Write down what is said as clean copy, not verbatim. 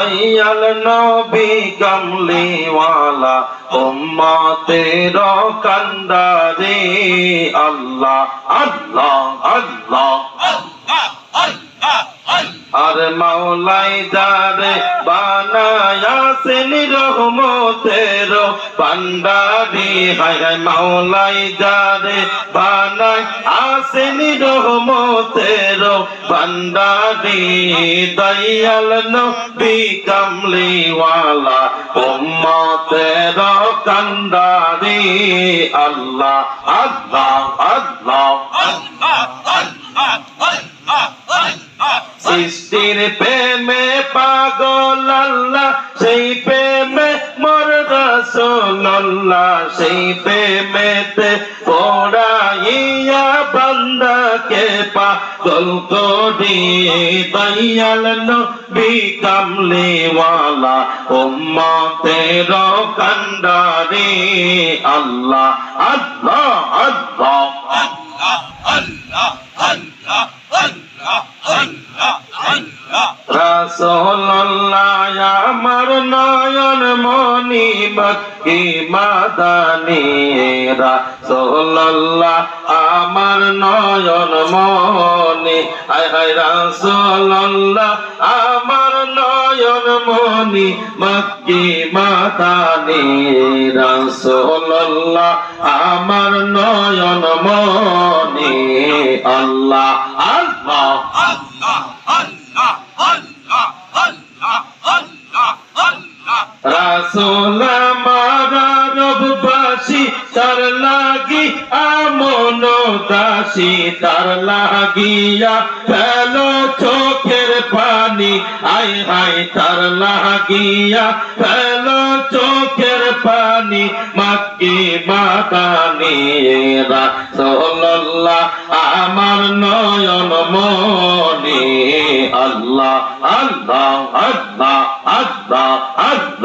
দয়াল নবী কামলিওয়ালা উম্মতের কান্ডারে আল্লাহ আল্লাহ আল্লাহ আর মাওলাই যারে বানায়াছেন রহমতের ভান্ডারি হায় হায় মাওলাই যারে বানায়াছেন রহমতের ভান্ডারি দয়াল নবী কামলিওয়ালা উম্মতের কান্ডারি আল্লাহ আল্লাহ আল্লাহ সৃষ্টির প্রেমে পাগল আল্লাহ সেই প্রেমে মোর রাসূলুল্লাহ সেই প্রেমেতে পড়াইয়া বান্দাকে পাগল করি দয়াল নবী কামলিওয়ালা উম্মতের কান্ডারি আল্লাহ আল্লাহ আল্লাহ রাসূলুল্লাহ আমার নয়ন মনি মক্কি মাদানী রাসূলুল্লাহ আমার নয়ন মনি হায় হায় রাসূলুল্লাহ আমার নয়ন মনি মক্কি মাদানী রাসূলুল্লাহ আমার নয়ন মনি আল্লাহ আল্লাহ রাসূল আমার রববাসী তার লাগি আমন দাসী তার লাগিয়া ফেলো চোখের পানি আয় হায় তার লাগিয়া ফেলো চোখের পানি মক্কি মাদানী রাসূলুল্লাহ আমার নয়ন মনি আল্লাহ আল্লাহ আল্লাহ আল্লাহ আল্লাহ